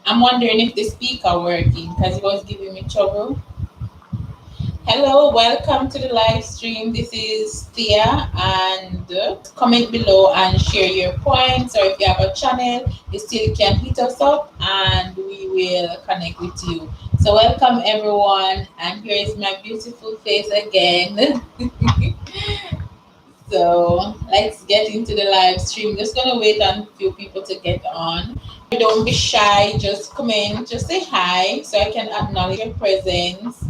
I'm wondering if the speaker working because it was giving me trouble. Hello, welcome to the live stream. This is Thea, and comment below and share your points, or if you have a channel, you still can hit us up and we will connect with you. So welcome everyone, and here is my beautiful face again. So let's get into the live stream. Just gonna wait on a few people to get on. Don't be shy, just come in, just say hi so I can acknowledge your presence.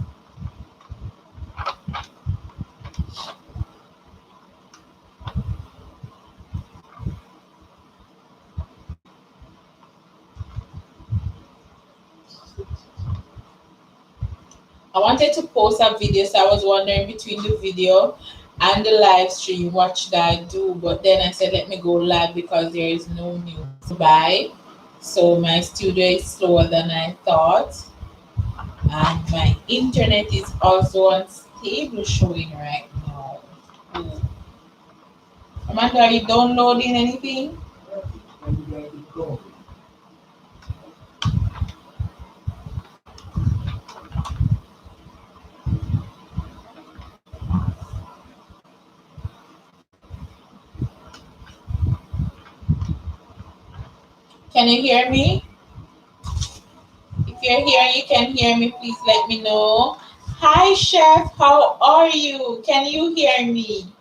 I wanted to post a video, so I was wondering between the video and the live stream, what should I do? But then I said, let me go live because there is no news. Bye. So my studio is slower than I thought. And my internet is also unstable showing right now. Amanda, are you downloading anything? Can you hear me? If you're here, you can hear me, please let me know. Hi, Chef. How are you? Can you hear me?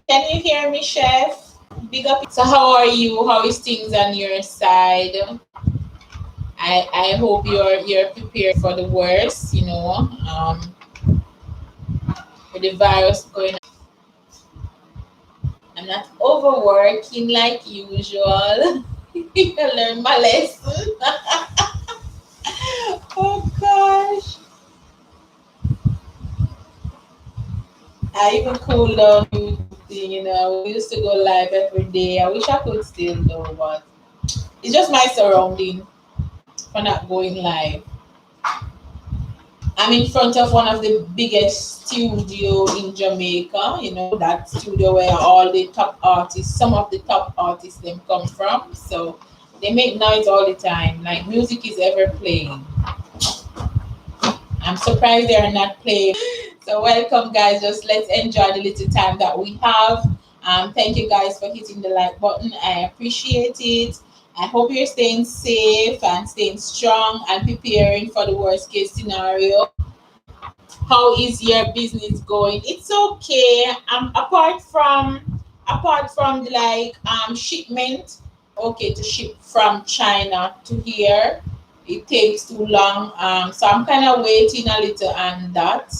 Can you hear me, Chef? Big up. So how are you? How is things on your side? I hope you're prepared for the worst, with the virus going on. I'm not overworking like usual. I learned my lesson. Oh gosh. I even cooled down YouTube. We used to go live every day. I wish I could still though, but it's just my surrounding for not going live. I'm in front of one of the biggest studio in Jamaica, that studio where all the top artists, some of the top artists them come from. So they make noise all the time, like music is ever playing. I'm surprised they are not playing. So welcome guys, just let's enjoy the little time that we have. Thank you guys for hitting the like button. I appreciate it. I hope you're staying safe and staying strong and preparing for the worst case scenario. How is your business going? It's okay. Apart from the shipment, okay, to ship from China to here, it takes too long. So I'm kind of waiting a little on that.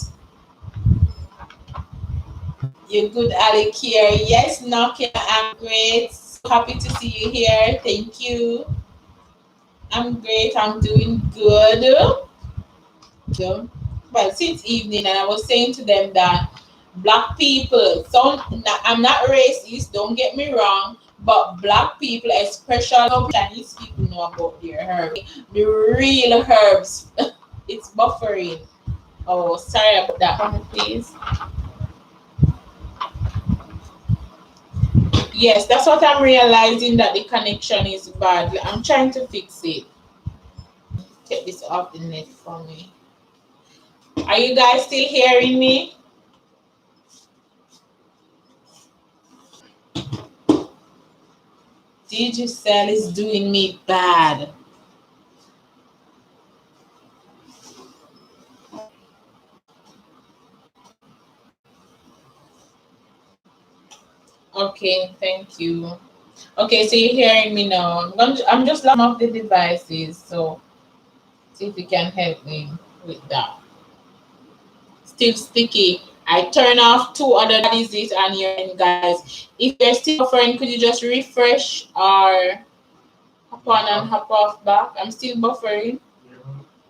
You're good, Alikare. Yes, Nokia, I'm great. So happy to see you here. Thank you. I'm great. I'm doing good. So, well, since evening, and I was saying to them that black people, I'm not racist, don't get me wrong, but black people, especially Chinese people, know about their herbs. The real herbs. It's buffering. Oh, sorry about that, please. Yes, that's what I'm realizing, that the connection is bad. I'm trying to fix it. Take this off the net for me. Are you guys still hearing me? Digicel is doing me bad. Okay, thank you. Okay, so you're hearing me now. I'm just logging off the devices, so see if you can help me with that. Still sticky. I turn off two other, that is it, and you're in, guys. If you're still buffering, could you just refresh or hop on and hop off back? I'm still buffering.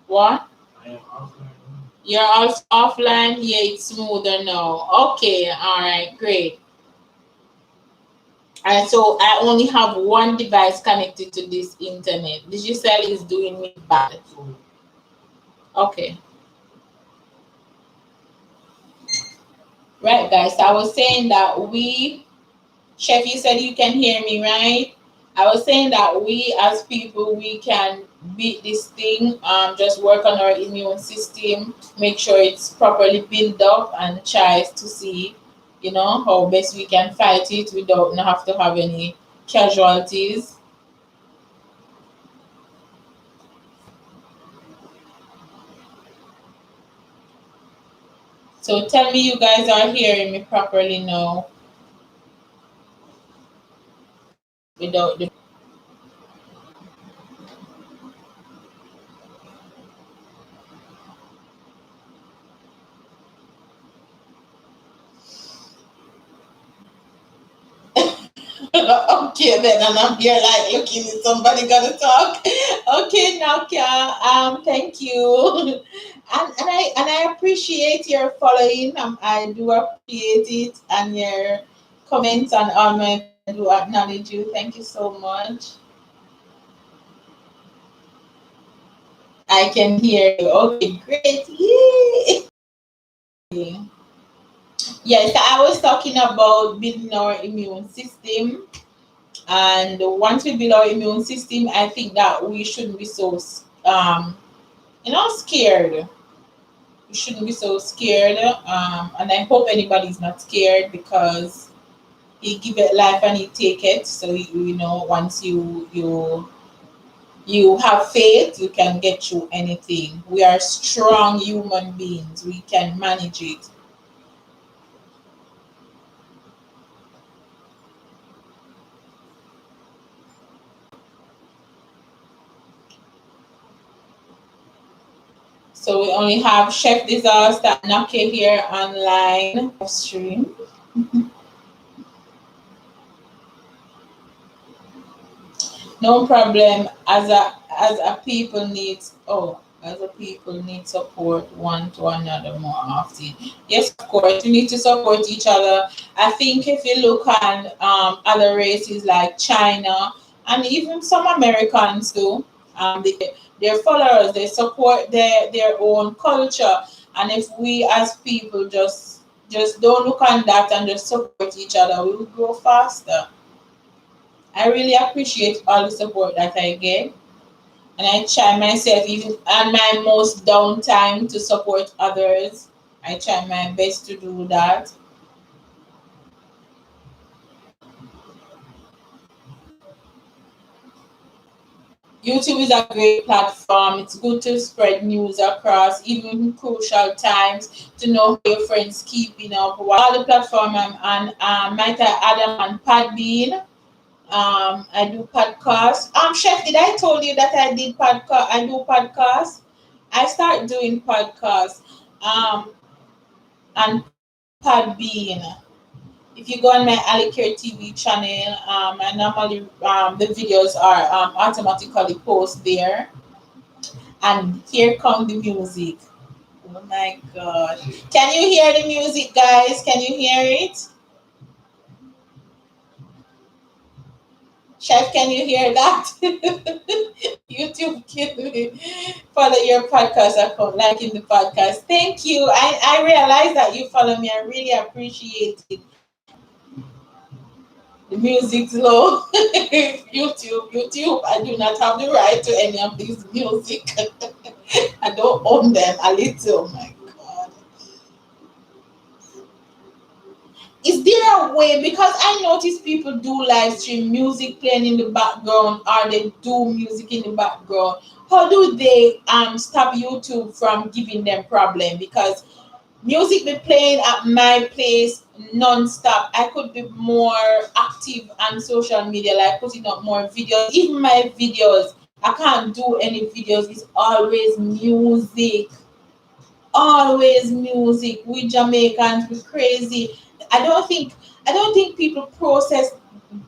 What? You're also offline? Yeah, it's smoother now. Okay, all right, great. And so I only have one device connected to this internet. Digicel is doing me bad. Okay. Right, guys. So I was saying that Chef, you said you can hear me, right? I was saying that we as people, we can beat this thing, just work on our immune system, make sure it's properly built up, and try to see, how best we can fight it without not have to have any casualties. So tell me you guys are hearing me properly now without the okay then, and I'm here like looking at somebody gonna talk. Okay, Nakia, thank you. And I appreciate your following. I do appreciate it, and your comments and all my, I do acknowledge you. Thank you so much. I can hear you. Okay, great. Yay. Yes, I was talking about building our immune system. And once we build our immune system, I think that we shouldn't be so scared. We shouldn't be so scared. And I hope anybody's not scared, because he give it life and he take it. So once you have faith, you can get through anything. We are strong human beings. We can manage it. So we only have Chef Disaster and Nake here online stream. No problem. As a people need support one to another more often. Yes, of course, we need to support each other. I think if you look at other races like China and even some Americans too, their followers, they support their own culture. And if we as people just don't look on that and just support each other, we will grow faster. I really appreciate all the support that I get, and I try myself, even on my most downtime, to support others. I try my best to do that. YouTube is a great platform. It's good to spread news across, even in crucial times, to know how your friends keeping up. All the platform I'm on, might I add them on Podbean. I do podcasts. Chef, did I told you that I did podcast? I do podcasts. I start doing podcasts. And Podbean. If you go on my Alikare TV channel, I normally the videos are automatically posted there. And here come the music. Oh my gosh! Can you hear the music, guys? Can you hear it? Chef, can you hear that? YouTube, can follow your podcast account, like in the podcast. Thank you. I realize that you follow me. I really appreciate it. The music's low. YouTube, I do not have the right to any of these music. I don't own them a little. My God. Is there a way, because I notice people do live stream music playing in the background, or they do music in the background? How do they stop YouTube from giving them problem? Because music be playing at my place non-stop. I could be more active on social media, like putting up more videos. Even my videos, I can't do any videos. It's always music. Always music. We Jamaicans, we crazy. I don't think I don't think people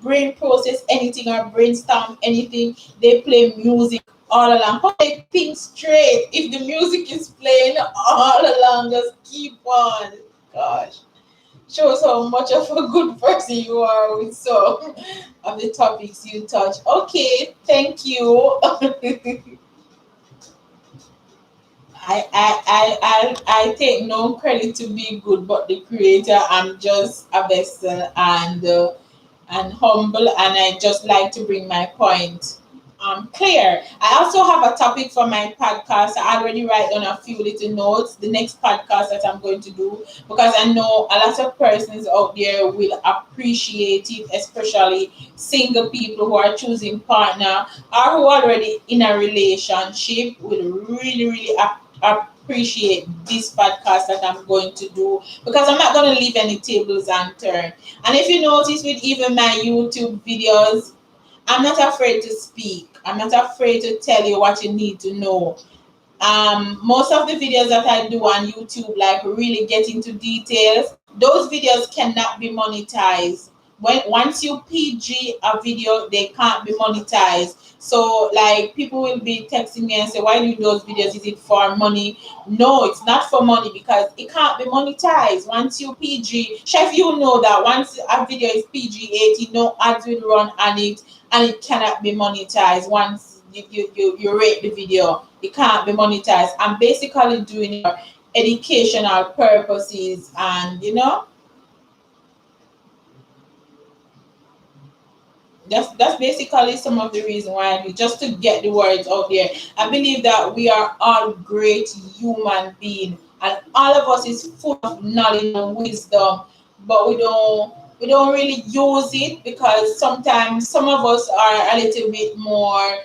brain process anything or brainstorm anything. They play music all along. How they think straight if the music is playing all along? Just keep on. Gosh. Shows how much of a good person you are with some of the topics you touch. Okay, thank you. I take no credit to be good, but the creator. I'm just a vessel and humble, and I just like to bring my point clear. I also have a topic for my podcast. I already write down a few little notes. The next podcast that I'm going to do, because I know a lot of persons out there will appreciate it, especially single people who are choosing partner or who are already in a relationship will really appreciate this podcast that I'm going to do, because I'm not going to leave any tables unturned. And if you notice with even my YouTube videos, I'm not afraid to speak. I'm not afraid to tell you what you need to know. Most of the videos that I do on YouTube, like really get into details, those videos cannot be monetized. Once you PG a video, they can't be monetized. So like people will be texting me and say, why do you do those videos? Is it for money? No, it's not for money, because it can't be monetized. Once you PG, chef, you know that once a video is PG 18, no ads will run on it, and it cannot be monetized. Once you rate the video, it can't be monetized. I'm basically doing it for educational purposes, and that's basically some of the reason why I do, just to get the words out there. I believe that we are all great human beings, and all of us is full of knowledge and wisdom, but we don't really use it, because sometimes some of us are a little bit more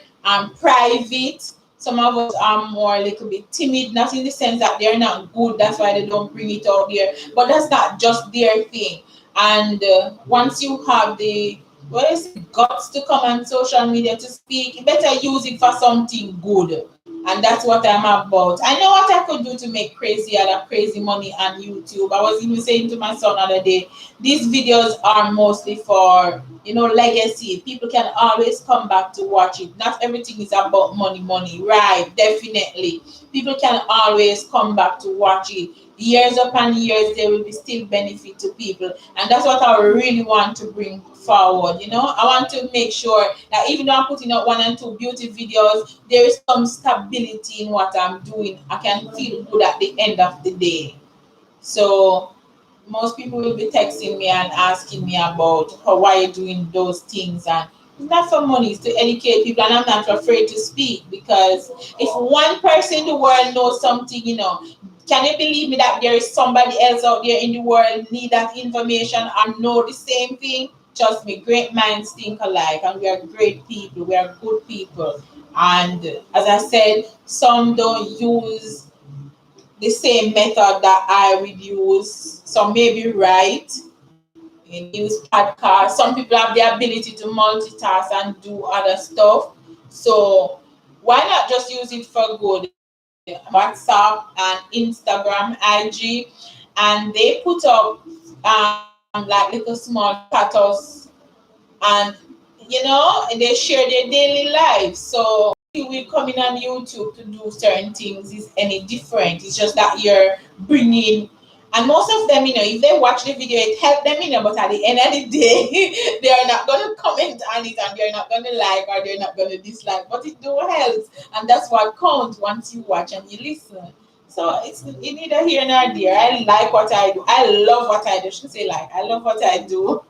private. Some of us are more a little bit timid, not in the sense that they're not good, that's why they don't bring it out there, but that's not just their thing. And once you have the what is it, guts to come on social media to speak, you better use it for something good. And that's what I'm about. I know what I could do to make crazy money on YouTube. I was even saying to my son the other day, these videos are mostly for legacy. People can always come back to watch it. Not everything is about money, right? Definitely. People can always come back to watch it. Years upon years, there will be still benefit to people. And that's what I really want to bring forward. I want to make sure that even though I'm putting out 1 and 2 beauty videos, there is some stability in what I'm doing. I can feel good at the end of the day. So most people will be texting me and asking me about why you're doing those things, and it's not for money, it's to educate people, and I'm not afraid to speak, because if one person in the world knows something, can you believe me that there is somebody else out there in the world need that information and know the same thing? Trust me, great minds think alike, and we are great people, we are good people. And as I said, some don't use the same method that I would use. Some may be right in use podcast. Some people have the ability to multitask and do other stuff. So why not just use it for good? WhatsApp and Instagram, IG, and they put up like little small status, and they share their daily life. So we coming on YouTube to do certain things is any different. It's just that you're bringing, and most of them, if they watch the video, it helped them, but at the end of the day, they are not going to comment on it, and they're not going to like, or they're not going to dislike, but it do help, and that's what counts once you watch and you listen. So it's neither here nor there. I like what I do. I love what I do. I shouldn't say like. I love what I do.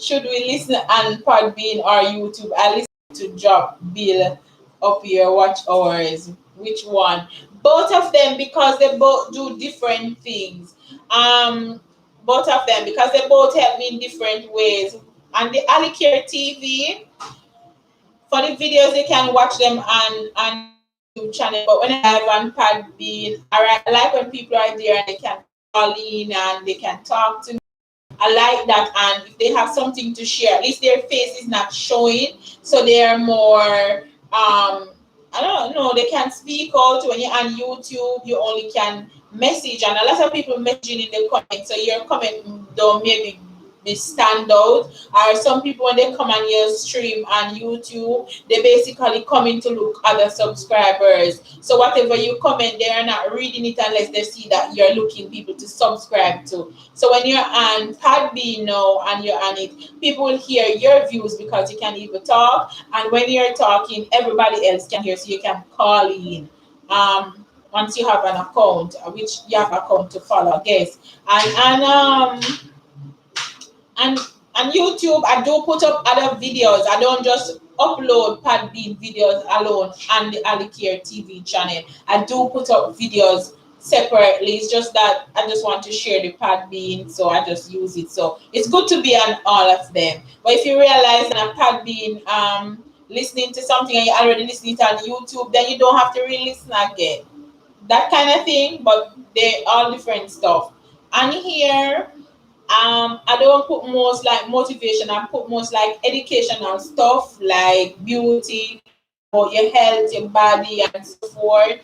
Should we listen on Podbean or YouTube? I listen to drop bill up your watch hours. Which one? Both of them, because they both do different things. Both of them, because they both help me in different ways. And the Alikare TV, for the videos, they can watch them on YouTube channel. But when I have on Podbean, I like when people are there and they can call in and they can talk to me. I like that, and if they have something to share, at least their face is not showing, so they are more. I don't know. They can speak out. When you're on YouTube, you only can message, and a lot of people messaging in the comments, so your comment don't maybe be stand out. Or some people, when they come on your stream on YouTube, they basically come in to look other subscribers. So whatever you comment, they are not reading it unless they see that you're looking people to subscribe to. So when you're on Podbean now and you're on it, people will hear your views because you can even talk. And when you're talking, everybody else can hear, so you can call in. Once you have an account, which you have account to follow, I guess. And on YouTube, I do put up other videos. I don't just upload Podbean videos alone on the Alikare TV channel. I do put up videos separately. It's just that I just want to share the Podbean, so I just use it. So it's good to be on all of them. But if you realize that Podbean listening to something and you're already listening to it on YouTube, then you don't have to re-listen again. That kind of thing, but they're all different stuff. And here, I don't put most like motivation. I put most like educational stuff like beauty or your health, your body, and so forth.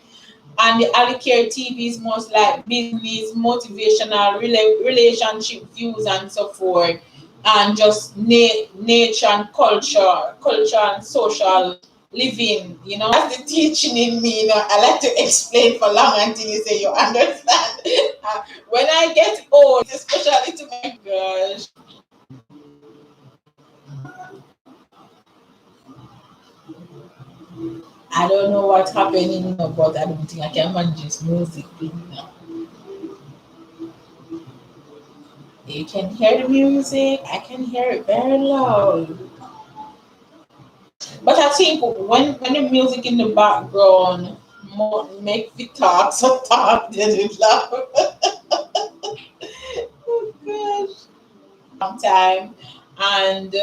And the Alikare TV is most like business, motivational, relationship views, and so forth. And just nature and culture and social living. That's the teaching in me. I like to explain for long until you say you understand. When I get old, especially to my gosh, I don't know what's happening, but I don't think I can manage this music thing now. You can hear the music. I can hear it very loud. But I think when the music in the background more make the talk, so talk, then it loud. Oh gosh. Long time, and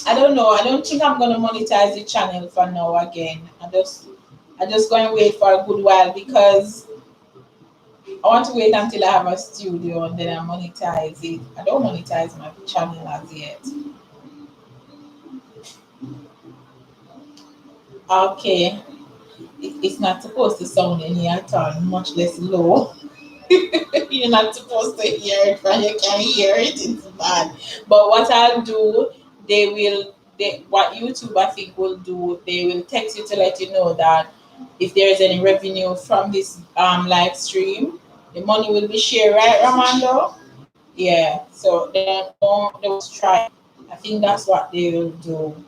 I don't know. I don't think I'm gonna monetize the channel for now again. I just gonna wait for a good while because I want to wait until I have a studio and then I monetize it. I don't monetize my channel as yet. Okay, it's not supposed to sound in here at all, much less low. You're not supposed to hear it, but you can hear it. It's bad. But what I'll do, what YouTube I think will do, they will text you to let you know that if there is any revenue from this live stream, the money will be shared, right, Ramando? Yeah. So they will try. I think that's what they will do.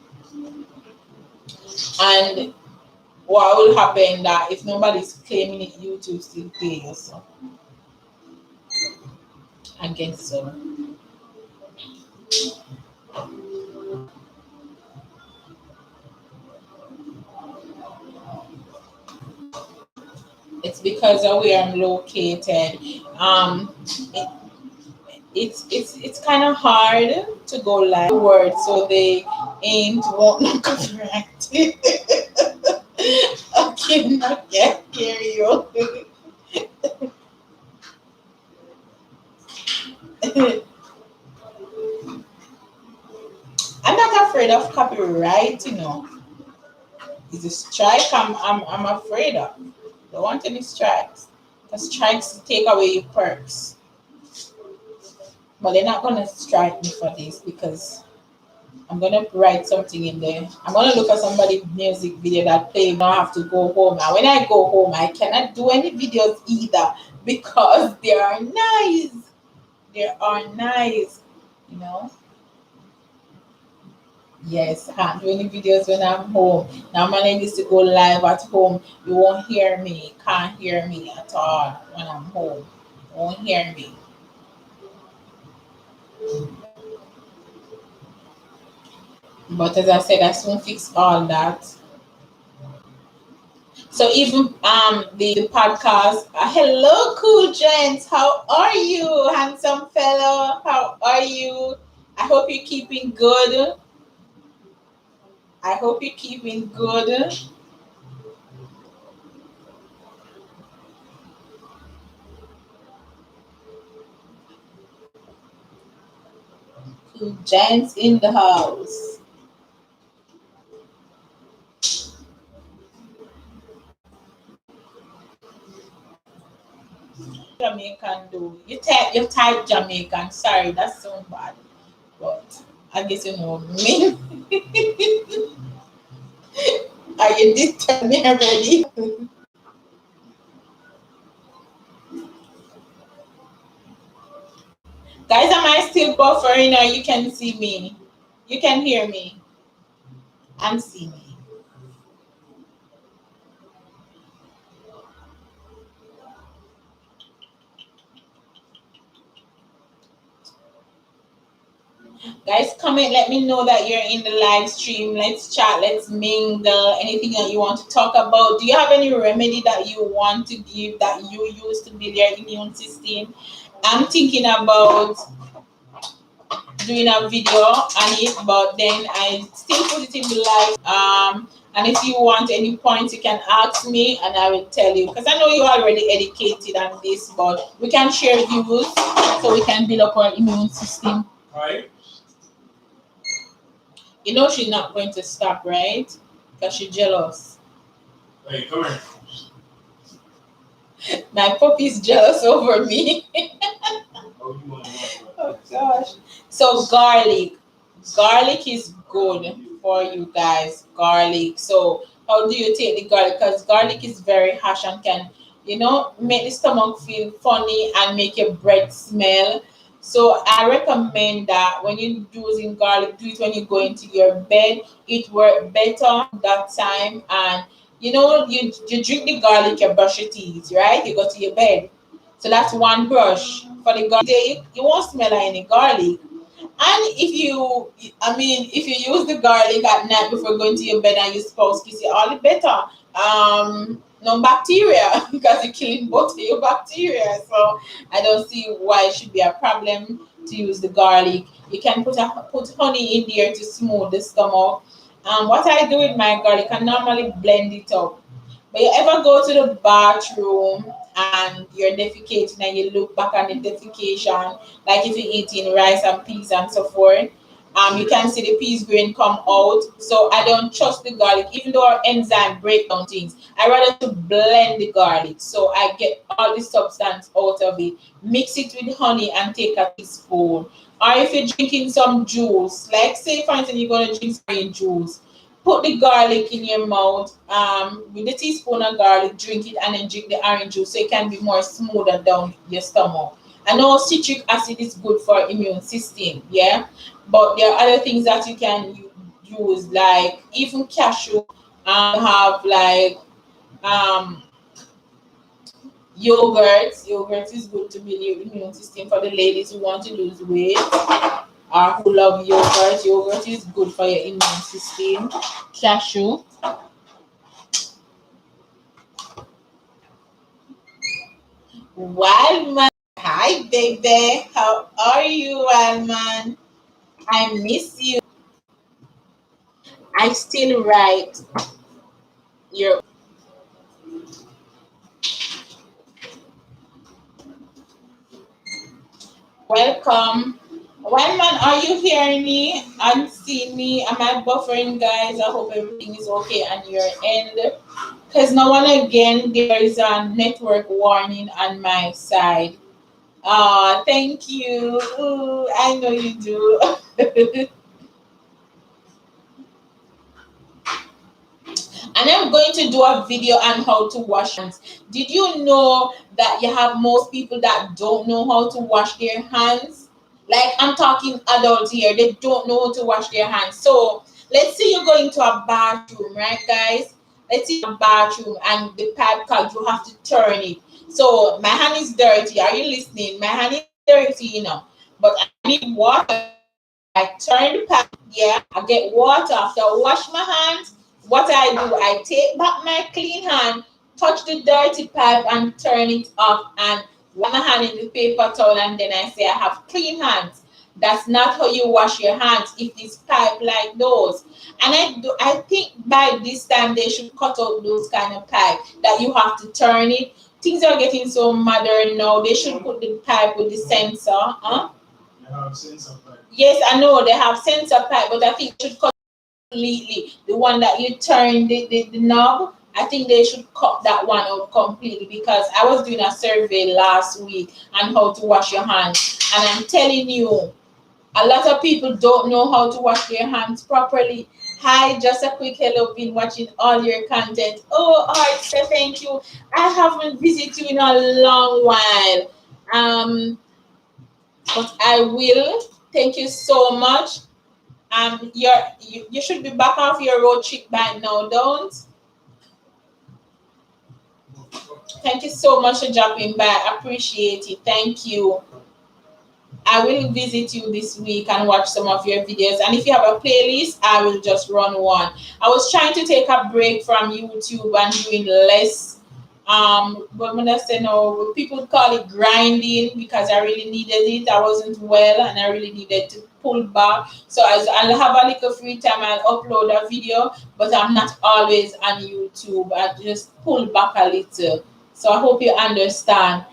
And what will happen that if nobody's claiming it, YouTube still pay you. So I guess so. It's because of where I'm located. It, it's kind of hard to go live word, so they ain't want to correct it. Okay, not yet, hear you. I'm not afraid of copyright, It's a strike I'm afraid of. Don't want any strikes. Because strikes take away your perks. But they're not gonna strike me for this because I'm gonna write something in there. I'm gonna look at somebody's music video that play. I don't have to go home. And when I go home, I cannot do any videos either because they are nice. They are nice, you know. Yes, I can't do any videos when I'm home. Now my name is to go live at home. You won't hear me. Can't hear me at all when I'm home. You won't hear me. But as I said, I soon fix all that. So even the podcast. Hello, cool gents. How are you, handsome fellow? How are you? I hope you're keeping good. I hope you're keeping good. Cool gents in the house. Jamaican do. You type Jamaican. Sorry, that's so bad. But I guess you know me. Are you did tell me already? Guys, am I still buffering or you can see me? You can hear me and see me. Guys, comment, let me know that you're in the live stream. Let's chat, let's mingle. Anything that you want to talk about. Do you have any remedy that you want to give that you use to build your immune system? I'm thinking about doing a video on it, but then I still put it in the live. And if you want any points, you can ask me and I will tell you. Because I know you're already educated on this, but we can share views so we can build up our immune system. Right. You know she's not going to stop, right? Because she's jealous. Hey, come here. My puppy's jealous over me. Oh gosh. So garlic. Garlic is good for you guys. Garlic. So how do you take the garlic? Because garlic is very harsh and can, make the stomach feel funny and make your breath smell. So I recommend that when you're using garlic, do it when you go into your bed. It works better that time. And you drink the garlic, you brush your teeth, right? You go to your bed. So that's one brush. For the garlic, you won't smell like any garlic. And if you use the garlic at night before going to your bed and your spouse kiss you, all the better. No bacteria because you're killing both of your bacteria. So I don't see why it should be a problem to use the garlic. You can put honey in there to smooth the stomach. What I do with my garlic, I normally blend it up. But you ever go to the bathroom and you're defecating and you look back on the defecation, like if you're eating rice and peas and so forth, you can see the peas grain come out. So I don't trust the garlic, even though our enzyme break down things. I rather to blend the garlic so I get all the substance out of it. Mix it with honey and take a teaspoon. Or if you're drinking some juice, like say for instance you're gonna drink some juice, put the garlic in your mouth with a teaspoon of garlic, drink it, and then drink the orange juice so it can be more smoother down your stomach. I know citric acid is good for immune system, yeah, but there are other things that you can use, like even cashew. Have like um, yogurt. Yogurt is good to build your immune system for the ladies who want to lose weight or who love yogurt. Yogurt is good for your immune system. Cashew. Wildman. Hi, baby. How are you, Wildman? I miss you. I still write your welcome. Wildman, are you hearing me and seeing me? Am I buffering, guys? I hope everything is okay on your end. Because now and again, there is a network warning on my side. Thank you. Ooh, I know you do. And I'm going to do a video on how to wash hands. Did you know that you have most people that don't know how to wash their hands? Like I'm talking adults here, they don't know how to wash their hands. So let's say you're going to a bathroom, right, guys? Let's say a bathroom and the pipe cut, you have to turn it. So my hand is dirty. Are you listening? My hand is dirty, but I need water. I turn the pipe, yeah, I get water after I wash my hands. What I do, I take back my clean hand, touch the dirty pipe and turn it off and wash my hand in the paper towel and then I say I have clean hands. That's not how you wash your hands if it's pipe like those. And I think by this time they should cut out those kind of pipe that you have to turn it. Things are getting so modern now. They should put the pipe with the sensor. Huh? They have sensor pipe. Yes, I know they have sensor pipe, but I think they should cut completely. The one that you turn the knob, I think they should cut that one out completely because I was doing a survey last week on how to wash your hands. And I'm telling you, a lot of people don't know how to wash their hands properly. Hi, just a quick hello, been watching all your content. Oh, Art, say thank you. I haven't visited you in a long while. But I will. Thank you so much. You should be back off your road trip by now, don't? Thank you so much for dropping by. I appreciate it. Thank you. I will visit you this week and watch some of your videos. And if you have a playlist, I will just run one. I was trying to take a break from YouTube and doing less. But when I say no, people call it grinding because I really needed it. I wasn't well and I really needed to pull back. So I'll have a little free time. I'll upload a video, but I'm not always on YouTube. I just pull back a little. So I hope you understand.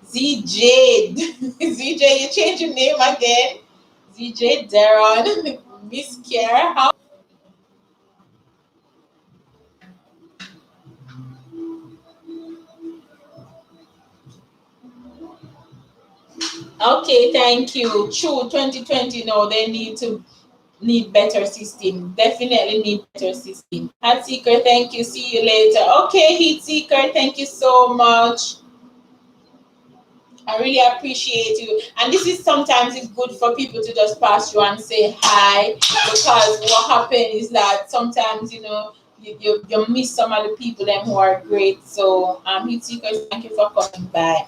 ZJ, ZJ, you change your name again. ZJ Darren, Miss Kiara. How? Okay, thank you. True, 2020. No, they need better system. Definitely need better system. Heat Seeker, thank you. See you later. Okay, Heat Seeker, thank you so much. I really appreciate you. And this is sometimes it's good for people to just pass you and say hi because what happened is that sometimes you miss some of the people them who are great. So Hitchikers, thank you for coming by.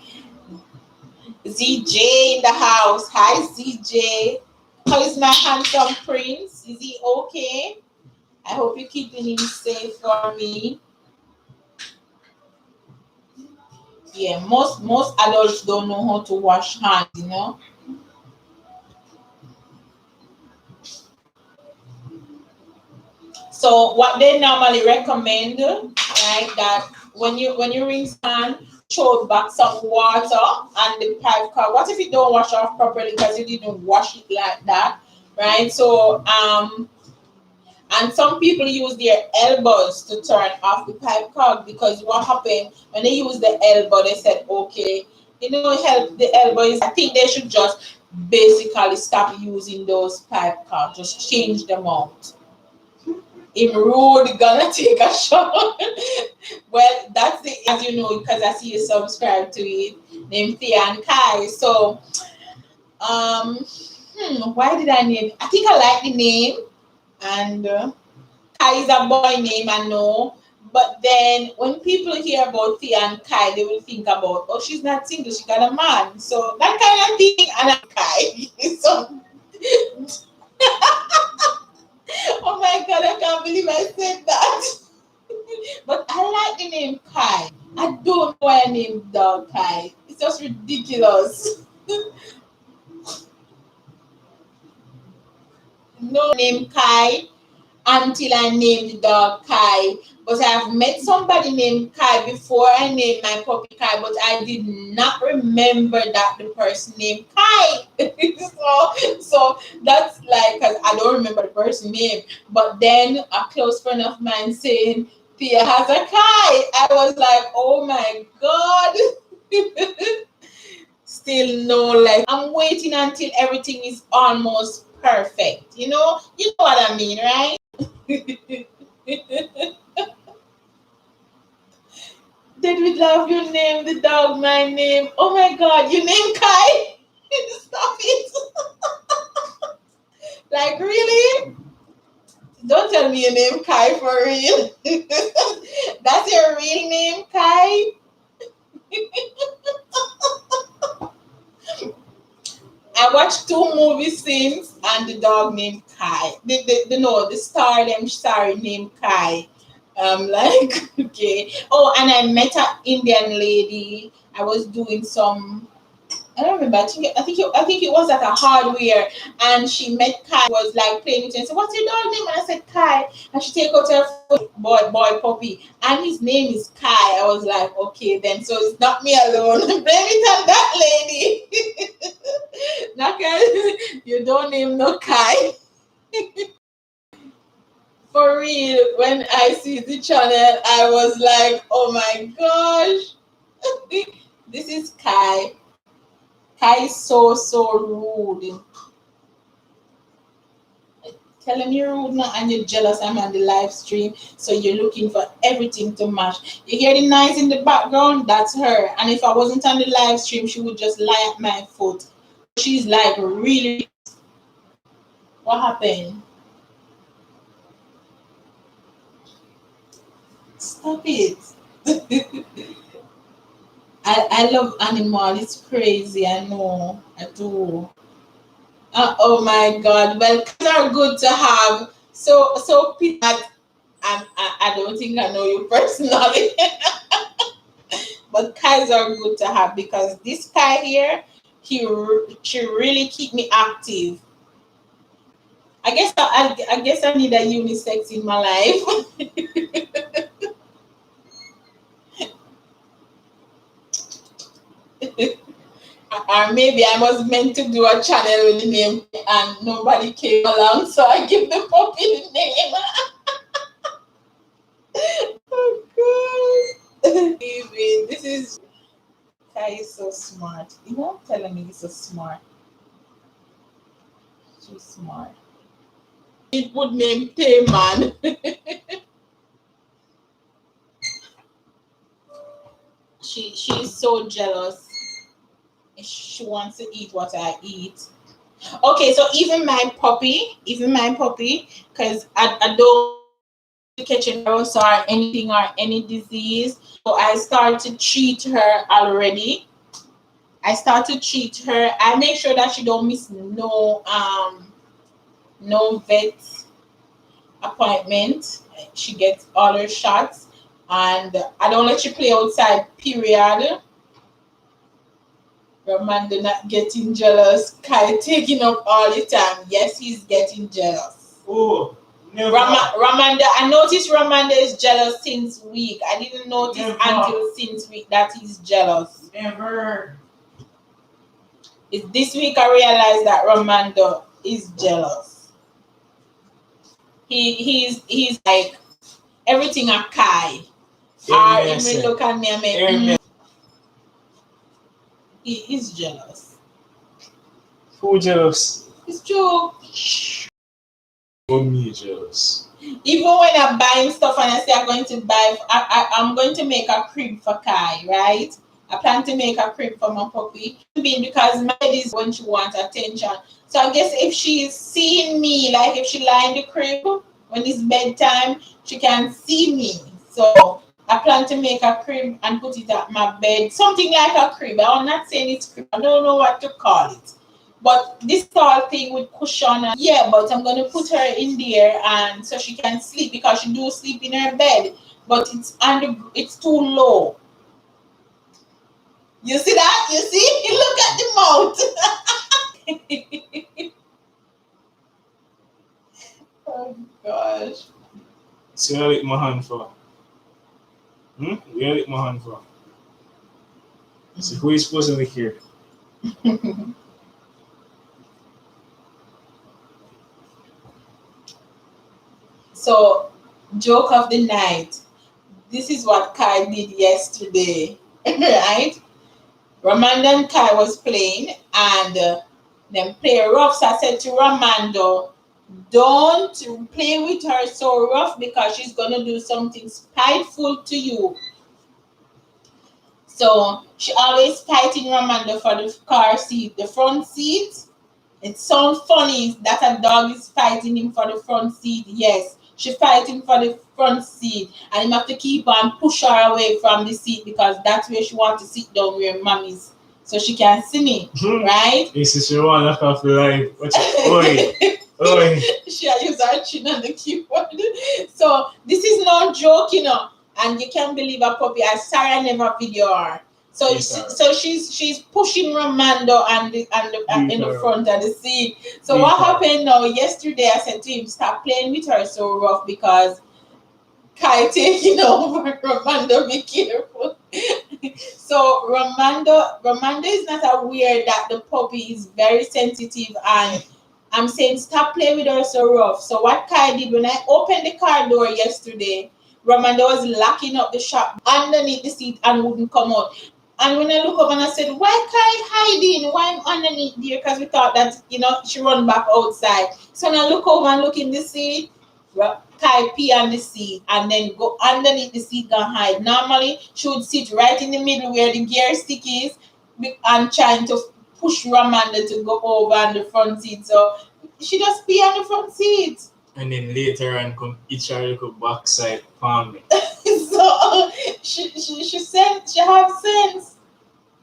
ZJ in the house. Hi ZJ. How is my handsome prince? Is he okay? I hope you're keeping him safe for me. Yeah, most adults don't know how to wash hands. So what they normally recommend, right, that when you rinse hand, throw back some water and the pipe cover. What if you don't wash off properly because you didn't wash it like that, right? So and some people use their elbows to turn off the pipe cover because what happened when they use the elbow, they said, okay, help the elbow is. I think they should just basically stop using those pipe covers, just change them out. Him rude, gonna take a shower. Well, that's the as you know because I see you subscribe to it. Named Thea and Kai. So, why did I name? I think I like the name, and Kai is a boy name. I know, but then when people hear about Thea and Kai, they will think about, oh, she's not single, she got a man. So that kind of thing, and I'm Kai. So oh my god, I can't believe I said that. But I like the name Kai. I don't know why I named dog Kai. It's just ridiculous. No name Kai until I named the dog Kai. But I've met somebody named Kai before I named my puppy Kai, but I did not remember that the person named Kai. so that's like, cause I don't remember the person's name. But then a close friend of mine saying, Thea has a Kai. I was like, oh my God. Still no, like I'm waiting until everything is almost perfect. You know what I mean, right? Did we love you name the dog my name? Oh my god, you name Kai? Stop it. Like really? Don't tell me your name Kai for real. That's your real name, Kai? I watched two movies since, and the dog named Kai. The star them sorry named Kai. Like okay. Oh, and I met an Indian lady. I was doing some. I don't remember. I think it was at a hardware, and she met Kai. Was like playing with her and said, "What's your dog name?" And I said, "Kai." And she take out her boy puppy, and his name is Kai. I was like, okay, then so it's not me alone. Blame it on that lady. Not you don't name no Kai. For real, when I see the channel, I was like, oh my gosh, this is Kai. Kai is so rude. Tell him you're rude now and you're jealous. I'm on the live stream, so you're looking for everything to match. You hear the noise in the background? That's her. And if I wasn't on the live stream, she would just lie at my foot. She's like, really? What happened? Stop it. I love animal. It's crazy. I know. I do. Oh my God. Well, cats are good to have. So Peanut, I don't think I know you personally, but cats are good to have because this guy here, she really keep me active. I guess I need a unisex in my life. Or maybe I was meant to do a channel with the name and nobody came along, so I give the puppy the name. Oh God. This is Kai is so smart. You know, telling me he's so smart. She's smart. It would name Tayman. She's so jealous. She wants to eat what I eat. Okay, so even my puppy, because I don't catch a virus or anything or any disease. So I start to treat her already. I make sure that she don't miss no vet appointment. She gets all her shots, and I don't let you play outside. Period. Romando not getting jealous. Kai taking up all the time. Yes, he's getting jealous. Oh, never. Ramanda, I noticed Ramanda is jealous since week. I didn't notice until since week that he's jealous. Never. It's this week I realized that Ramando is jealous. He's like everything a Kai. Even look at me and make he is jealous. Who jealous? It's true. Me jealous. Even when I'm buying stuff and I say I'm going to I'm going to make a crib for Kai, right? I plan to make a crib for my puppy because my lady is when she wants attention. So I guess if she's seeing me, like if she lie in the crib when it's bedtime, she can see me. So I plan to make a crib and put it at my bed, something like a crib. I'm not saying it's crib. I don't know what to call it. But this tall thing with cushion, yeah, but I'm going to put her in there and so she can sleep because she do sleep in her bed. But it's too low. You see that? You see? Look at the mouth. Oh gosh. See what I lick my hand for? Where I lick my hand for? See who is supposed to lick here? So, joke of the night. This is what Kai did yesterday, right? Ramando and Kai was playing, and then play rough. So I said to Ramando, don't play with her so rough because she's gonna do something spiteful to you. So she always fighting Ramando for the car seat, the front seat. It sounds funny that a dog is fighting him for the front seat. Yes, she fighting for the front seat, and him have to keep on push her away from the seat because that's where she wants to sit down where mommy's so she can see me, right? This is your one lock off the live. Watch it. Oi. She use her chin on the keyboard. So this is no joke, you know. And you can't believe a puppy. I sorry I never video her. So so she's pushing Romando in the front of the seat. So what happened now? Yesterday I said to him, stop playing with her so rough because Kai taking over. Romando, be careful. So Romando is not aware that the puppy is very sensitive, and I'm saying stop playing with her so rough. So what Kai did when I opened the car door yesterday, Romando was locking up the shop underneath the seat and wouldn't come out. And when I look up and I said, why Kai hiding? Why I'm underneath there? Because we thought that, you know, she run back outside. So when I look over and look in the seat, Kai pee on the seat and then go underneath the seat and hide. Normally, she would sit right in the middle where the gear stick is and trying to push Ramanda to go over on the front seat. So she just pee on the front seat. And then later on come each other little backside palm me. So she said she have sense.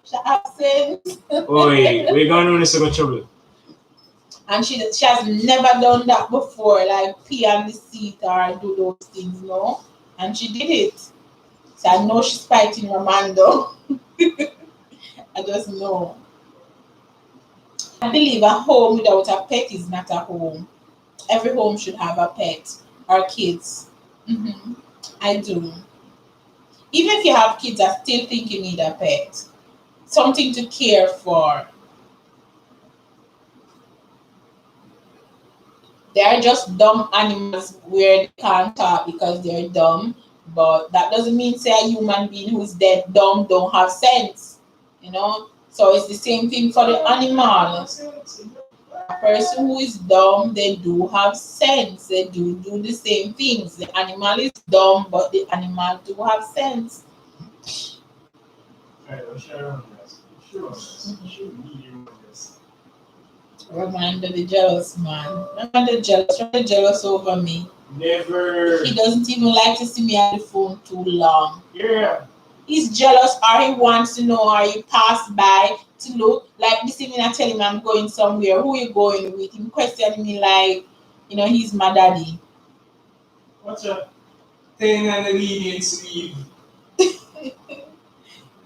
She have sense. Oi, we're going to this about trouble. And she has never done that before, like pee on the seat or do those things, no. And she did it. So I know she's fighting Romando. I just know. I believe a home without a pet is not a home. Every home should have a pet or kids. I do. Even if you have kids, I still think you need a pet. Something to care for. They are just dumb animals where they can't talk because they're dumb. But that doesn't mean say a human being who's dead dumb don't have sense. You know? So it's the same thing for the animals. A person who is dumb, they do have sense. They do the same things. The animal is dumb, but the animal do have sense. Reminder the jealous man. Reminder jealous over me. Never. He doesn't even like to see me on the phone too long. Yeah. He's jealous or he wants to know or you pass by to look. Like this evening I tell him I'm going somewhere. Who you going with? Him questioning me like, you know, he's my daddy. What's up? Thing and the leading sleeve.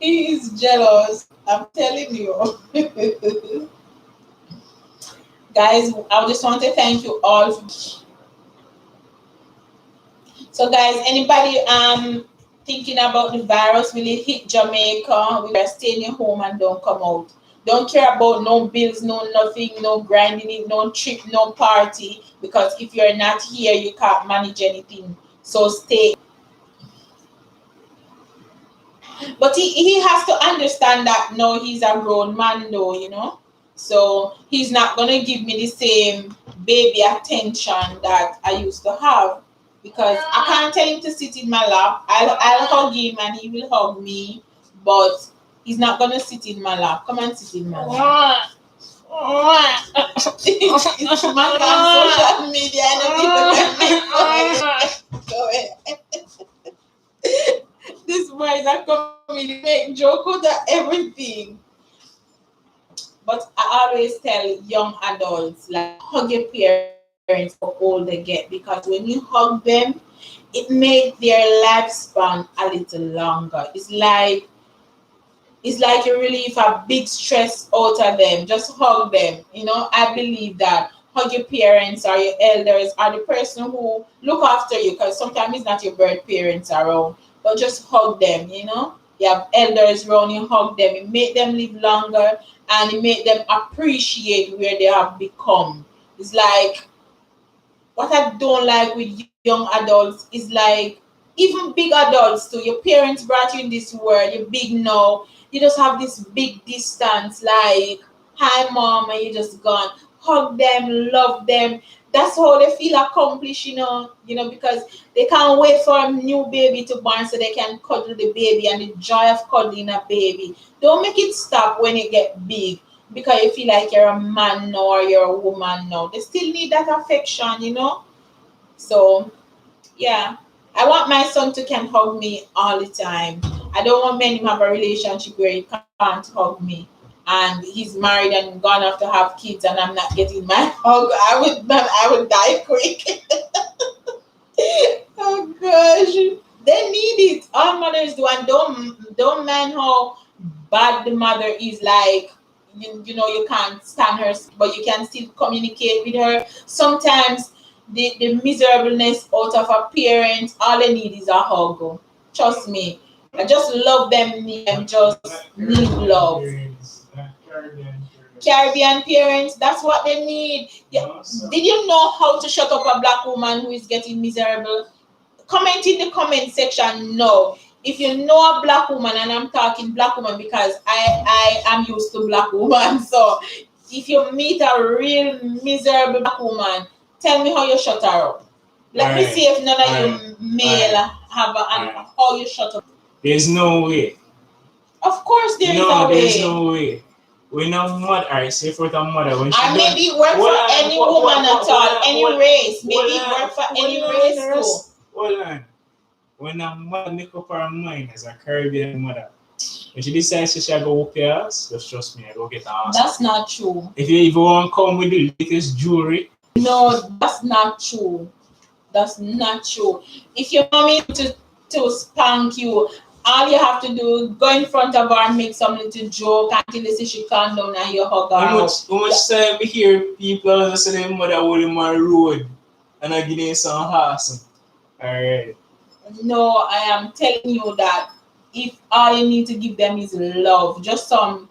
He is jealous. I'm telling you. Guys, I just want to thank you all. So guys, anybody thinking about the virus, will it hit Jamaica? We are staying at home and don't come out. Don't care about no bills, no nothing, no grinding it, no trip, no party. Because if you're not here, you can't manage anything. So stay. But he has to understand that no, he's a grown man though, you know. So he's not gonna give me the same baby attention that I used to have. Because I can't tell him to sit in my lap. I'll hug him and he will hug me, but he's not gonna sit in my lap. Come and sit in my lap. It's man on social media and people can make go ahead. This boy is a comedy, make joke with everything. But I always tell young adults, like, hug your parents for all they get, because when you hug them, it makes their lifespan a little longer. It's like you relieve a big stress out of them. Just hug them. You know, I believe that. Hug your parents or your elders or the person who look after you, because sometimes it's not your birth parents around, but just hug them, you know. You have elders around you, hug them. It make them live longer and it make them appreciate where they have become. It's like, what I don't like with young adults is like, even big adults too. Your parents brought you in this world, you're big now. You just have this big distance, like, hi mom, and you just gone. Hug them, love them. That's how they feel accomplished, you know, because they can't wait for a new baby to born so they can cuddle the baby and the joy of cuddling a baby. Don't make it stop when you get big because you feel like you're a man now or you're a woman now. They still need that affection, you know. So yeah, I want my son to can hug me all the time. I don't want men to have a relationship where you can't hug me. and he's married and gone off to have kids, and I'm not getting my hug, I would die quick. Oh gosh, they need it. All mothers do, and don't mind how bad the mother is. Like you know, you can't stand her, but you can still communicate with her. Sometimes the miserableness out of a parent, all they need is a hug. Trust me. I just love them. Them just need love. Caribbean parents, that's what they need. Yeah. Did you know how to shut up a black woman who is getting miserable? Comment in the comment section now. If you know a black woman, and I'm talking black woman because I am used to black woman. So if you meet a real miserable black woman, tell me how you shut her up. Let me see if none of you male have how you shut up. There's no way. Of course there is a way. There's no way. When a mother, say for the mother, when she and maybe it work for any woman at all, any race. Maybe it work for any race too. Hold on. When a mother make up her mind as a Caribbean mother, when she decides she shall go whoop your ass, just trust me, I go get her ass. That's not true. If you even want to come with the latest jewelry. No, that's not true. That's not true. If your mommy to spank you, all you have to do, go in front of her and make some little joke until you see she calm down and you hug her. How much time we hear people say their mother hold him on the road and I give them some horse. Alright. No, I am telling you that if all you need to give them is love, just some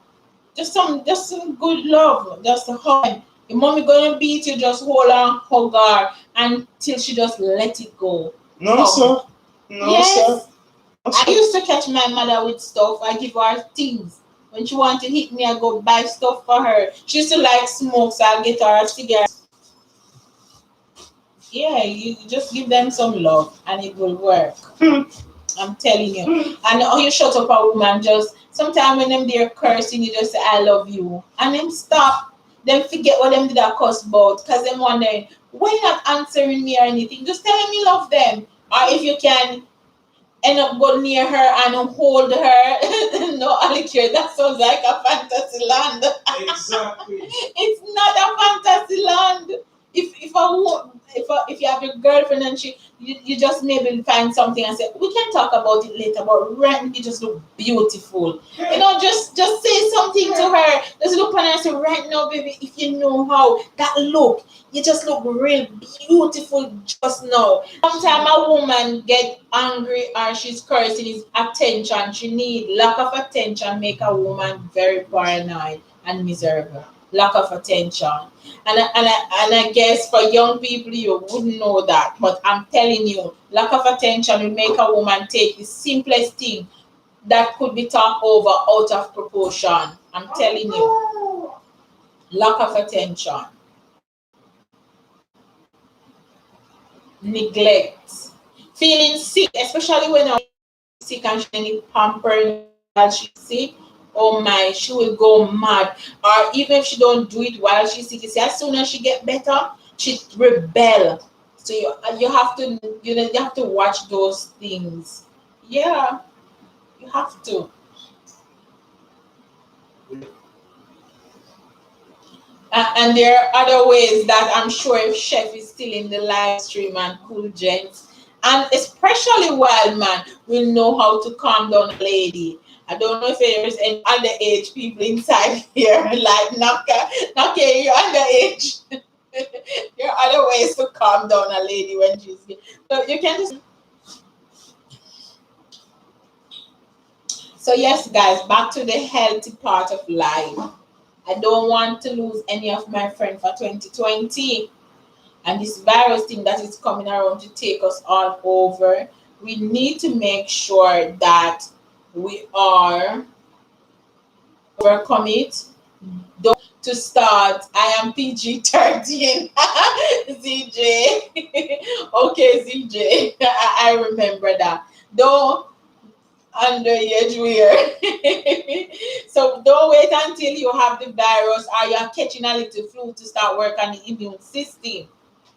good love, just a hug. Your mommy gonna beat you, just hold her, hug her until she just let it go. No, sir. No, yes. sir. I used to catch my mother with stuff. I give her things. When she want to hit me, I go buy stuff for her. She used to like smoke, so I get her a cigarette. Yeah, you just give them some love and it will work. I'm telling you. And you shut up a woman, just sometimes when them they're cursing, you just say I love you. And then stop. Then forget what them did a cuss about. Because them wondering, why you not answering me or anything? Just tell them you love them. Or if you can end up go near her and hold her. No, Alikare, that sounds like a fantasy land. Exactly. It's not a fantasy land. If you have your girlfriend and you just maybe find something and say we can talk about it later, but right now you just look beautiful. Yeah. You know, just say something to her. Just look at her and say, right now, baby, if you know how that look, you just look real beautiful just now. Sometimes a woman get angry or she's cursing is attention. She need lack of attention make a woman very paranoid and miserable. Lack of attention. And I guess for young people you wouldn't know that, but I'm telling you, lack of attention will make a woman take the simplest thing that could be talked over out of proportion. I'm telling you, lack of attention, neglect, feeling sick, especially when I'm sick and she needs pampering while she's sick. Oh my, she will go mad. Or even if she don't do it while she's sick, you see, as soon as she get better, she rebel. So you have to you have to watch those things. Yeah, you have to. And there are other ways that I'm sure if Chef is still in the live stream and Cool Gents, and especially Wild Man, will know how to calm down a lady. I don't know if there's any underage people inside here, like Naka, you're underage. There are other ways to calm down a lady when she's here. So you can just. So yes, guys, back to the healthy part of life. I don't want to lose any of my friends for 2020. And this virus thing that is coming around to take us all over, we need to make sure that we are overcome it. Don't to start. I am PG-13. ZJ. Okay, ZJ. I remember that. Don't underage wear. So don't wait until you have the virus or you're catching a little flu to start working on the immune system.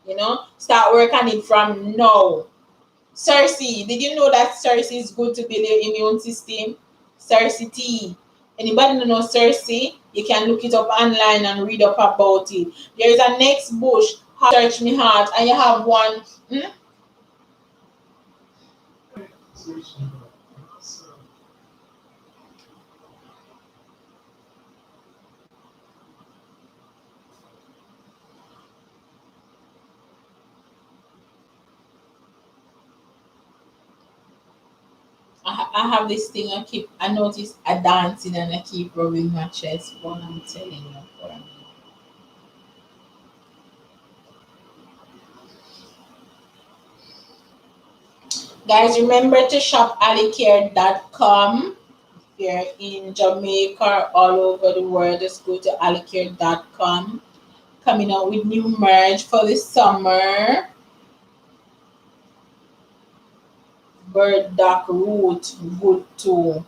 You know, start working it from now. Cersei, did you know that Cersei is good to build your immune system? Cersei tea. Anybody know Cersei? You can look it up online and read up about it. There is a next bush, Search Me Heart, and you have one. I have this thing I notice I dancing and I keep rubbing my chest. What I'm telling you. For me. Guys, remember to shop alikare.com. If you're in Jamaica, all over the world, just go to alikare.com. Coming out with new merch for the summer. Burdock root, good too.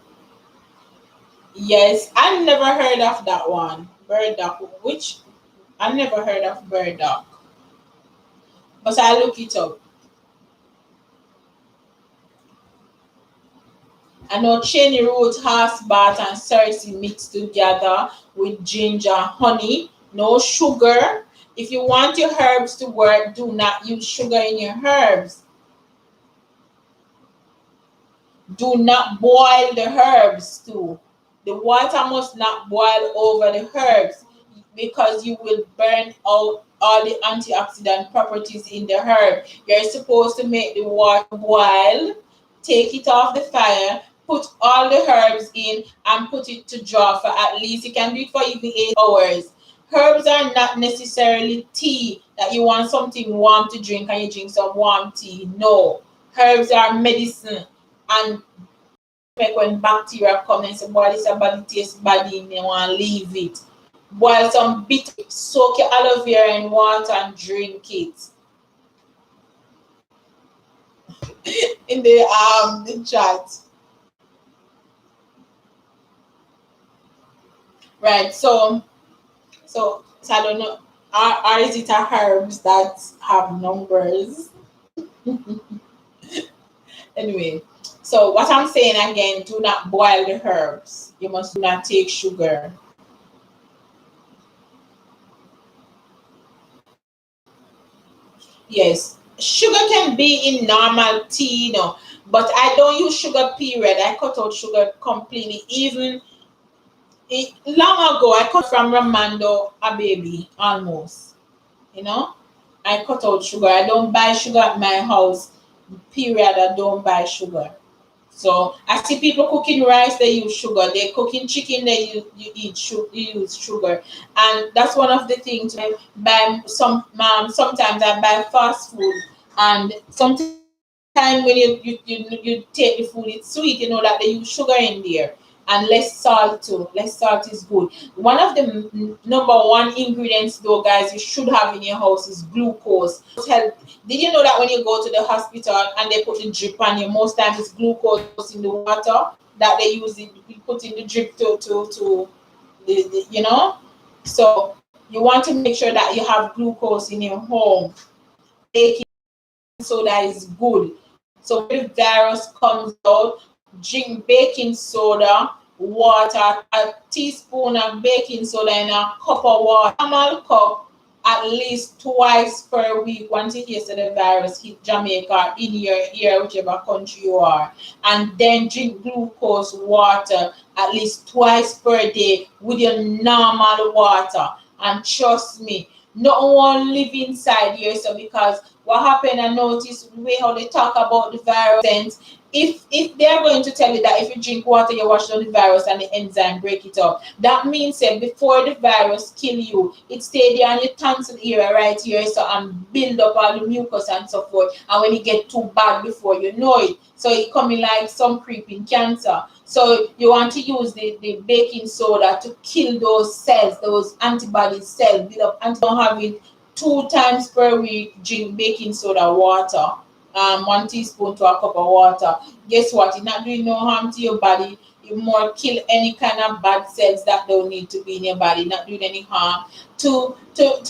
Yes, I never heard of that one. Burdock, which I never heard of burdock. But I look it up. I know cherry root, horsebat, and Cersei mixed together with ginger, honey, no sugar. If you want your herbs to work, do not use sugar in your herbs. Do not boil the herbs too. The water must not boil over the herbs because you will burn out all the antioxidant properties in the herb. You're supposed to make the water boil, take it off the fire, put all the herbs in, and put it to draw for at least, you can do it for even 8 hours. Herbs are not necessarily tea that you want something warm to drink and you drink some warm tea. No. Herbs are medicine. And when bacteria come and say, boy, this body tastes bad, and they want to leave it. Boil some bitter, soak your aloe vera in water and drink it. In the chat. Right, so I don't know. Or is it a herbs that have numbers? Anyway, so what I'm saying again, do not boil the herbs. You must not take sugar. Yes, sugar can be in normal tea, but I don't use sugar, period. I cut out sugar completely. Even long ago, I cut from Ramando a baby almost. I cut out sugar. I don't buy sugar at my house, period. I don't buy sugar. So I see people cooking rice, they use sugar. They're cooking chicken, you use sugar, and that's one of the things. I buy sometimes I buy fast food, and sometimes when you take the food, it's sweet. You know that they use sugar in there and less salt too. Less salt is good. One of the number one ingredients, though, guys, you should have in your house is glucose. Did you know that when you go to the hospital and they put the drip on you, most times it's glucose in the water that they use it, put in the drip to So you want to make sure that you have glucose in your home. Baking soda is good. So when the virus comes out, drink baking soda, water, a teaspoon of baking soda in a cup of water, normal cup, at least twice per week once you hear the virus hit Jamaica, in your ear, whichever country you are. And then drink glucose water at least twice per day with your normal water. And trust me, no one live inside here. So because what happened, I noticed the way how they talk about the virus. If they're going to tell you that if you drink water, you wash down the virus and the enzyme break it up, that means that before the virus kill you, it stay there on your tonsil area right here, so and build up all the mucus and so forth. And when it get too bad, before you know it, so it coming like some creeping cancer. So you want to use the baking soda to kill those cells, those antibody cells, build up. And don't have it 2 times per week. Drink baking soda water. 1 teaspoon to a cup of water. Guess what? It's not doing no harm to your body. You more kill any kind of bad cells that don't need to be in your body. Not doing any harm. To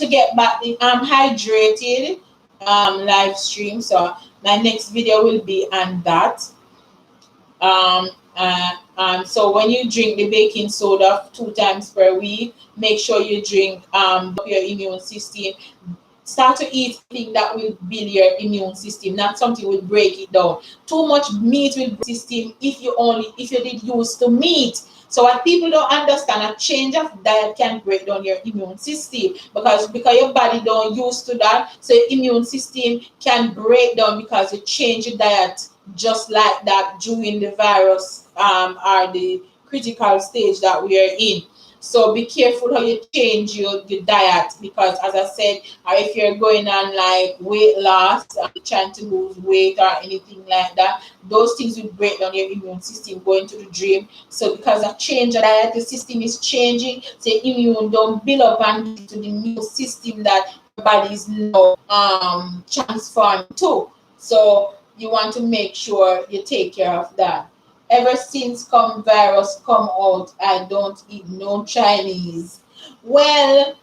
get back hydrated live stream. So my next video will be on that. So when you drink the baking soda 2 times per week, make sure you drink your immune system. Start to eat things that will build your immune system, not something will break it down. Too much meat will break the system if you did used to meat. So what people don't understand, a change of diet can break down your immune system because your body don't used to that. So your immune system can break down because you change your diet just like that during the virus or the critical stage that we are in. So be careful how you change your diet because, as I said, or if you're going on like weight loss, trying to lose weight or anything like that, those things will break down your immune system going to the gym. So because of change of diet, the system is changing, so your immune don't build up and get to the new system that your body is now transforming to. So you want to make sure you take care of that. Ever since come virus come out, I don't eat no Chinese. Well,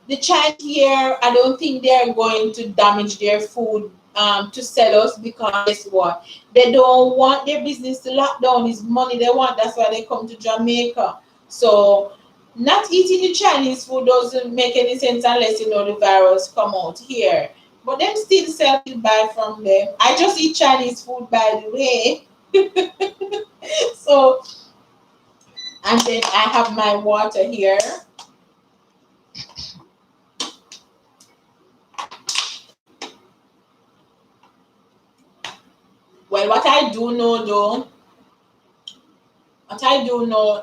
the Chinese here, I don't think they're going to damage their food to sell us because guess what? They don't want their business to lock down. It's money they want. That's why they come to Jamaica. So not eating the Chinese food doesn't make any sense unless you know the virus come out here. But them still sell buy from them. I just eat Chinese food by the way. So and then I have my water here. Well, what I do know,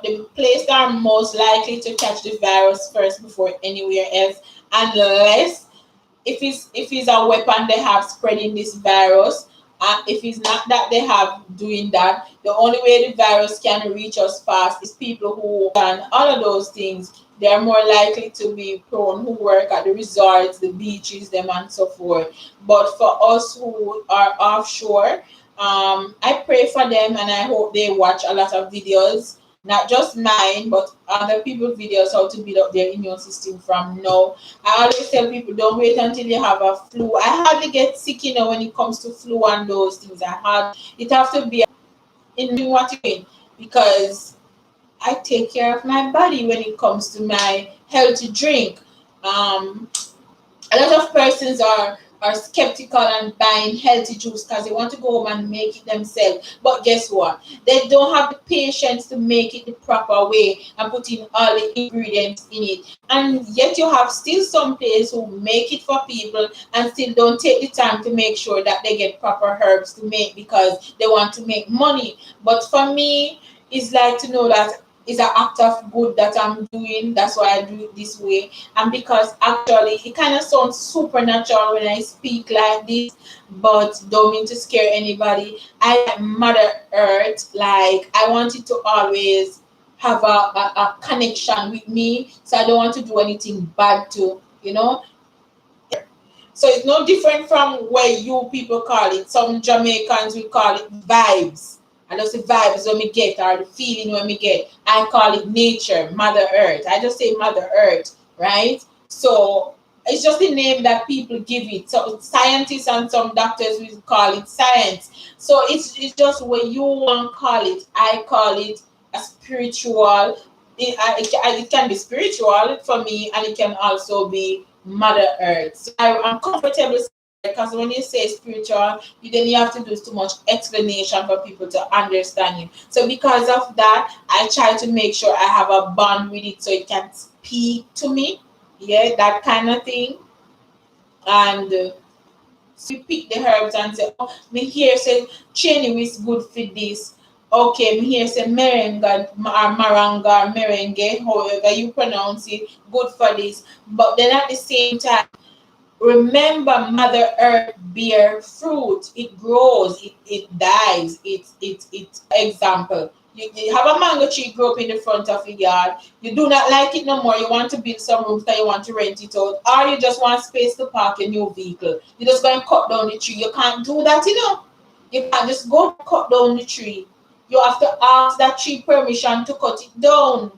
the place that are most likely to catch the virus first before anywhere else, unless if it's a weapon they have spreading this virus. If it's not that they have doing that, the only way the virus can reach us fast is people who and all of those things. They are more likely to be prone who work at the resorts, the beaches, them and so forth. But for us who are offshore, I pray for them and I hope they watch a lot of videos, not just mine, but other people's videos how to build up their immune system from now. I always tell people don't wait until you have a flu. I hardly get sick, when it comes to flu and those things. It have to be in what you mean because I take care of my body when it comes to my healthy drink. Um, a lot of persons are skeptical and buying healthy juice because they want to go home and make it themselves. But guess what? They don't have the patience to make it the proper way and put in all the ingredients in it. And yet you have still some places who make it for people and still don't take the time to make sure that they get proper herbs to make because they want to make money. But for me, it's like to know that it's an act of good that I'm doing. That's why I do it this way. And because actually it kind of sounds supernatural when I speak like this, but don't mean to scare anybody. I like Mother Earth, like I want it to always have a connection with me. So I don't want to do anything bad to. So it's no different from where you people call it. Some Jamaicans will call it vibes. I just say vibes when we get or the feeling when we get. I call it nature, Mother Earth. I just say Mother Earth, right? So it's just the name that people give it. So scientists and some doctors will call it science. So it's just what you want to call it. I call it a spiritual. It can be spiritual for me, and it can also be Mother Earth. So I'm comfortable because when you say spiritual, then you have to do too much explanation for people to understand you. So because of that, I try to make sure I have a bond with it so it can speak to me. Yeah, that kind of thing. And so you pick the herbs and say, oh, me here say cheni is good for this. Okay, me here say merenga, maranga, merengue, however you pronounce it, good for this. But then at the same time, remember Mother Earth bear fruit. It grows, it dies. It's example. You have a mango tree grow up in the front of your yard. You do not like it no more. You want to build some rooms that you want to rent it out. Or you just want space to park your new vehicle. You just go and cut down the tree. You can't do that. You can't just go cut down the tree. You have to ask that tree permission to cut it down.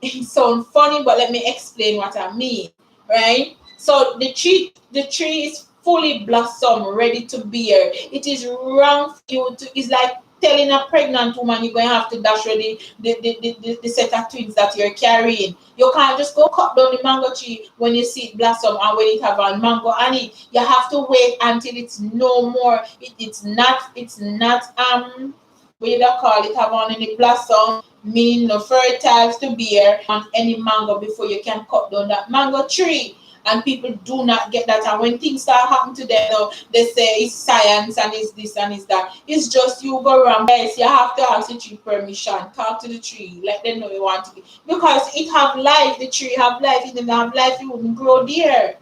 It sounds funny, but let me explain what I mean. Right? So the tree is fully blossom, ready to bear. It is wrong for you to. It's like telling a pregnant woman you're going to have to dash her the set of twins that you're carrying. You can't just go cut down the mango tree when you see it blossom and when it have a mango on it. You have to wait until it's no more. It's not what you call it, have on any blossom, meaning no fertile to bear on any mango before you can cut down that mango tree. And people do not get that. And when things start happening to them, they say it's science and it's this and it's that. It's just you go around. Yes, you have to ask the tree permission. Talk to the tree. Let them know you want to be. Because it have life. The tree have life. It didn't have life, it wouldn't grow there.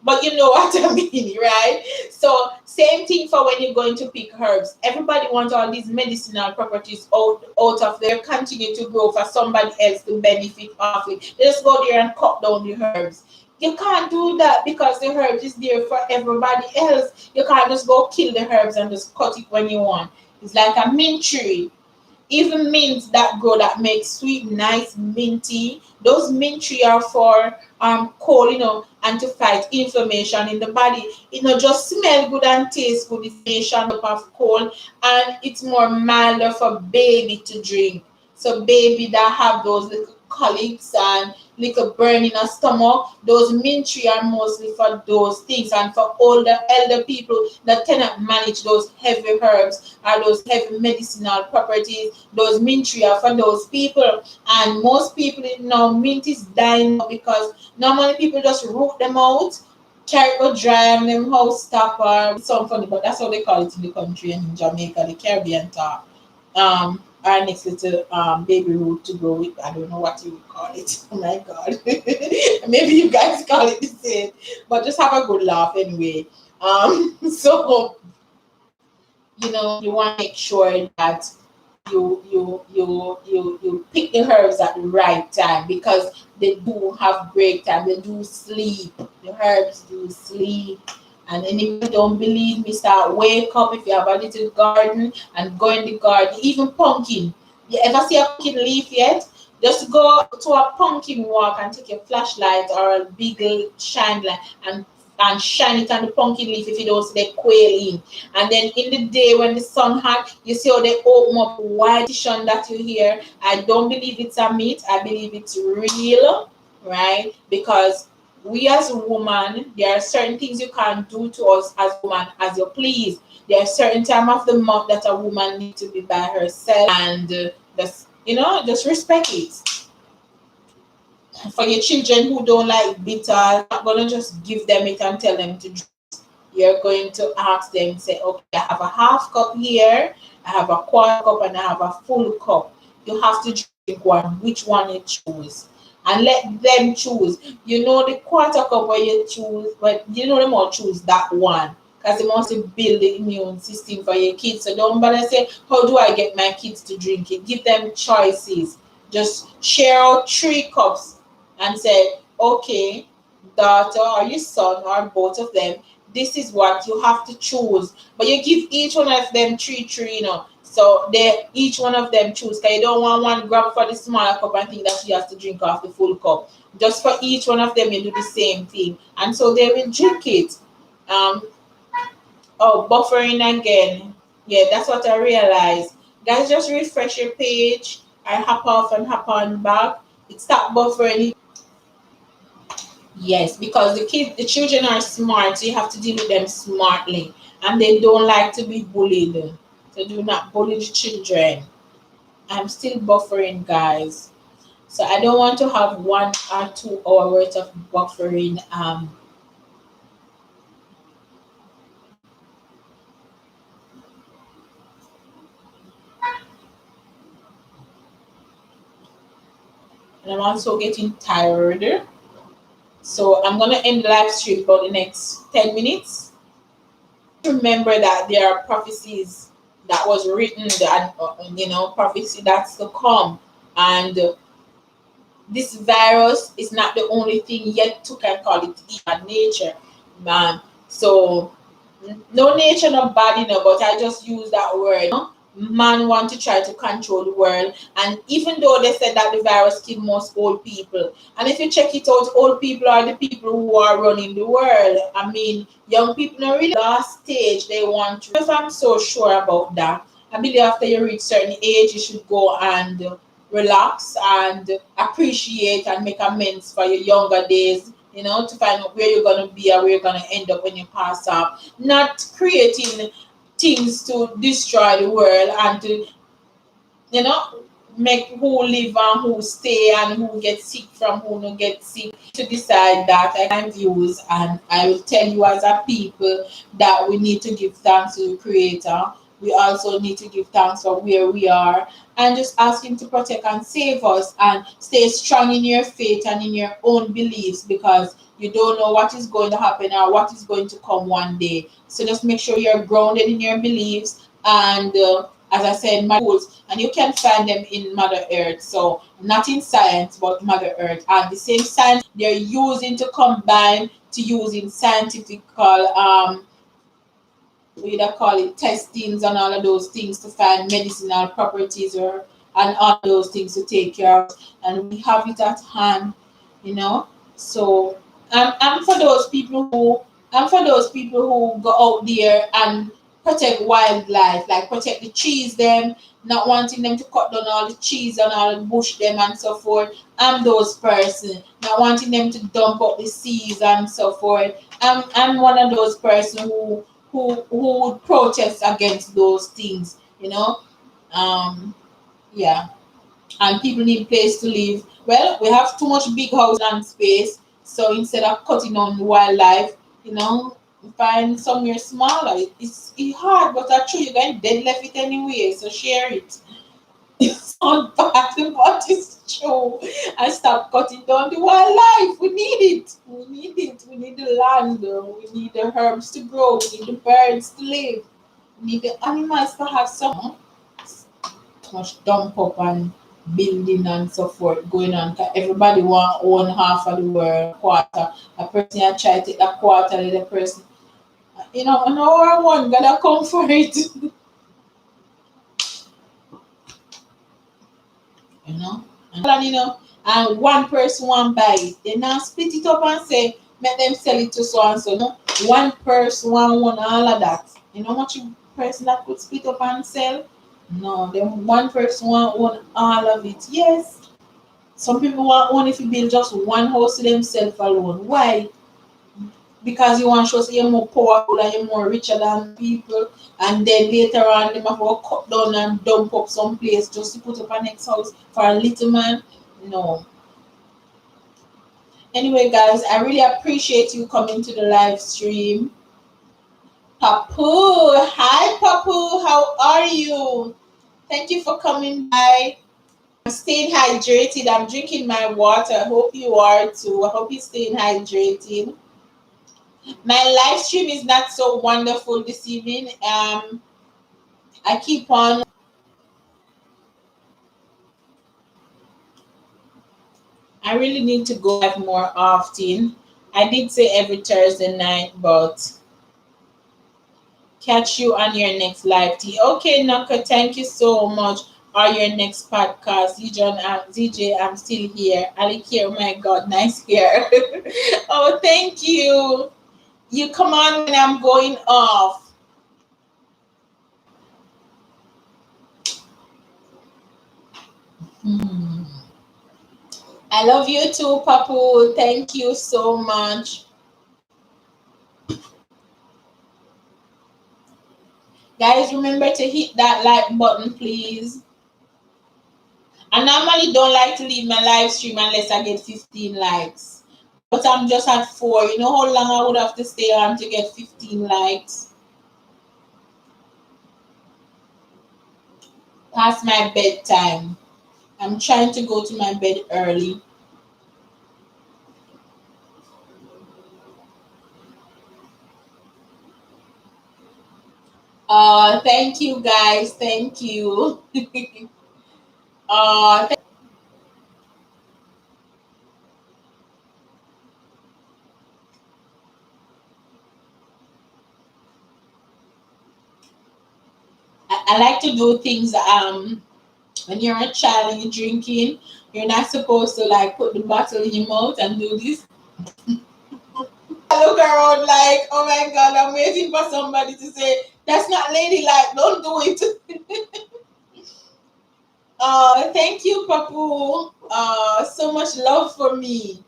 But you know what I mean, right? So same thing for when you're going to pick herbs. Everybody wants all these medicinal properties out of there, continue to grow for somebody else to benefit off it. They just go there and cut down the herbs. You can't do that because the herbs is there for everybody else. You can't just go kill the herbs and just cut it when you want. It's like a mint tree. Even mints that grow that make sweet, nice, minty. Those mint tree are for cold, and to fight inflammation in the body. It not just smell good and taste good, it's nation up of cold, and it's more milder for baby to drink. So baby that have those little colics and little burn in a stomach, those mint tree are mostly for those things, and for older elder people that cannot manage those heavy herbs or those heavy medicinal properties, those mint tree are for those people. And most people now mint is dying because normally people just root them out, carry go dry and them house stop, or some funny, but that's how they call it in the country and in Jamaica, the Caribbean talk. Our next little baby root to grow with. I don't know what you would call it. Oh my god. Maybe you guys call it the same. But just have a good laugh anyway. So you want to make sure that you pick the herbs at the right time, because they do have break time. They do sleep. The herbs do sleep. And then if you don't believe me, start wake up if you have a little garden and go in the garden. Even pumpkin. You ever see a pumpkin leaf yet? Just go to a pumpkin walk and take a flashlight or a big shine light and shine it on the pumpkin leaf if you don't see the quail in. And then in the day when the sun hot, you see how they open up white tissue that you hear. I don't believe it's a myth. I believe it's real, right? Because we as a woman, there are certain things you can't do to us as a woman as you please. There are certain time of the month that a woman needs to be by herself, and just respect it. For your children who don't like bitter, you're not gonna just give them it and tell them to drink. You're going to ask them, say, okay, I have a half cup here, I have a quarter cup, and I have a full cup. You have to drink one. Which one you choose? And let them choose. The quarter cup where you choose, but they must choose that one, because they must build the immune system for your kids. So don't bother say, how do I get my kids to drink it? Give them choices. Just share out 3 cups and say, okay, daughter or your son or both of them, this is what you have to choose. But you give each one of them three, so they each one of them choose. Because you don't want one grab for the smaller cup and think that she has to drink off the full cup. Just for each one of them, you do the same thing, and so they will drink it. Buffering again. Yeah, that's what I realized. Guys, just refresh your page. I hop off and hop on back. It stop buffering. Yes, because the children are smart, so you have to deal with them smartly, and they don't like to be bullied. So do not bully the children. I'm still buffering, guys. So I don't want to have 1 or 2 hour worth of buffering. And I'm also getting tired. So I'm gonna end the live stream for the next 10 minutes. Remember that there are prophecies that was written, that prophecy that's to come, and this virus is not the only thing yet to can call it even nature, man. So no nature not bad, but I just use that word. Man want to try to control the world, and even though they said that the virus killed most old people, and if you check it out, old people are the people who are running the world. I mean, young people are really last stage. They want to. If I'm so sure about that, I believe after you reach certain age, you should go and relax and appreciate and make amends for your younger days, you know, to find out where you're going to be or where you're going to end up when you pass up. Not creating things to destroy the world and to, you know, make who live and who stay and who get sick from who no get sick. To decide that, I can views, and I will tell you as a people that we need to give thanks to the Creator. We also need to give thanks for where we are and just ask Him to protect and save us and stay strong in your faith and in your own beliefs, because you don't know what is going to happen or what is going to come one day. So just make sure you're grounded in your beliefs and as I said, my tools, and you can find them in Mother Earth. So not in science, but Mother Earth, and the same science they're using to combine to using scientific we either call it testings and all of those things to find medicinal properties or and all those things to take care of, and we have it at hand, you know. So and for those people who go out there and protect wildlife, like protect the trees them, not wanting them to cut down all the trees and all the bush them and so forth. I'm those person, not wanting them to dump up the seas and so forth. I'm one of those person who would protest against those things, you know. Yeah, and people need place to live. Well, we have too much big house and space, so instead of cutting on wildlife, you know, find somewhere smaller. It's hard, but actually you're going to dead left it anyway, so share it. It's not bad, but it's true. And stop cutting down the wildlife. We need it. We need it. We need the land. We need the herbs to grow. We need the birds to live. We need the animals to have some. Too much dump up and building and so forth going on. 'Cause everybody want own half of the world, quarter. A person I try to take a quarter of the person. You know, an hour one gotta come for it. You know? And you know, and one person want buy it. They now split it up and say, make them sell it to so and so. No, one person want all of that. You know how much person that could split up and sell? No, then one person want all of it. Yes. Some people want only if you build just one house to themselves alone. Why? Because you want to show say you're more powerful and you're more richer than people, and then later on them have to cut down and dump up some place just to put up a next house for a little man. No. Anyway, guys, I really appreciate you coming to the live stream. Papu, hi Papu, how are you? Thank you for coming by. I'm staying hydrated. I'm drinking my water. I hope you are too. I hope you're staying hydrated. My live stream is not so wonderful this evening. I keep on. I really need to go live more often. I did say every Thursday night, but catch you on your next live tea. Okay, Naka, thank you so much. Or your next podcast. ZJ, I'm still here. Alikare, oh my God, nice hair. Oh, thank you. You come on when I'm going off. Hmm. I love you too, Papu. Thank you so much. Guys, remember to hit that like button, please. I normally don't like to leave my live stream unless I get 15 likes. But I'm just at 4. You know how long I would have to stay on to get 15 likes? Past my bedtime. I'm trying to go to my bed early. Thank you guys. Thank you. uh, I like to do things when you're a child and you're drinking, you're not supposed to like put the bottle in your mouth and do this. look around like, oh my God, I'm waiting for somebody to say, that's not ladylike, don't do it. Thank you, Papu. So much love for me.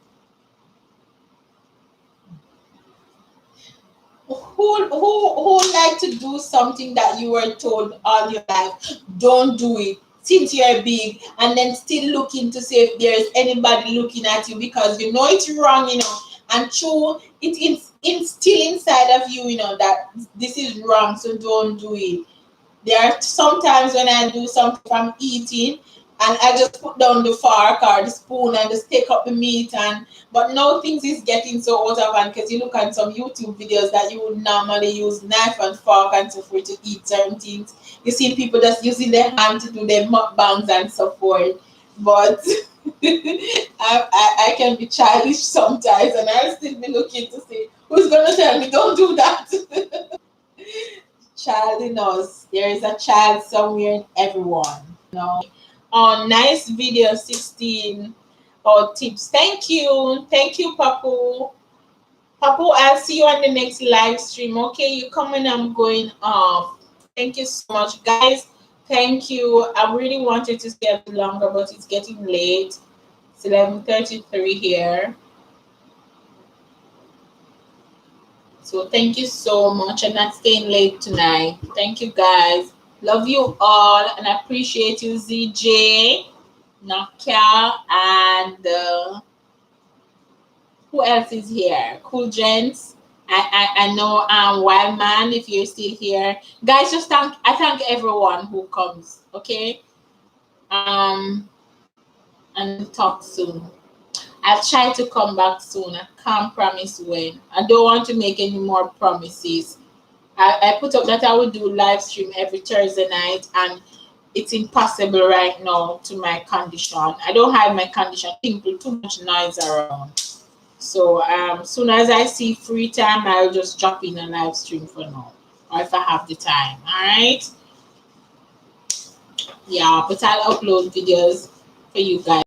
Who like to do something that you were told all your life? Don't do it since you're big, and then still looking to see if there's anybody looking at you because you know it's wrong, and true, it's still inside of you, that this is wrong, so don't do it. There are sometimes when I do something from eating and I just put down the fork or the spoon and just take up the meat, but now things is getting so out of hand because you look at some YouTube videos that you would normally use knife and fork and so forth to eat certain things. You see people just using their hand to do their mukbangs and so forth. But I can be childish sometimes and I'll still be looking to see who's gonna tell me don't do that. Child in us. There is a child somewhere in everyone. On nice video 16 or tips. Thank you. Thank you, Papu. Papu, I'll see you on the next live stream. Okay, you coming, I'm going off. Thank you so much, guys. Thank you. I really wanted to stay a bit longer, but it's getting late. It's 11:33 here. So thank you so much. I'm not staying late tonight. Thank you, guys. Love you all and I appreciate you, ZJ, Nakia, and who else is here? Cool Gents. I know Wild Man, if you're still here. Guys, I thank everyone who comes, okay? And talk soon. I'll try to come back soon. I can't promise when. I don't want to make any more promises. I put up that I will do live stream every Thursday night, and it's impossible right now to my condition. I don't have my condition. People too much noise around. So soon as I see free time, I'll just jump in a live stream for now, or if I have the time. All right. Yeah, but I'll upload videos for you guys.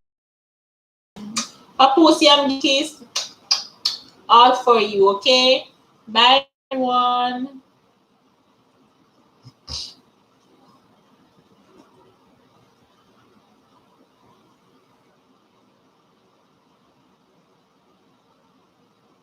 Papusi and kiss all for you. Okay. Bye, everyone.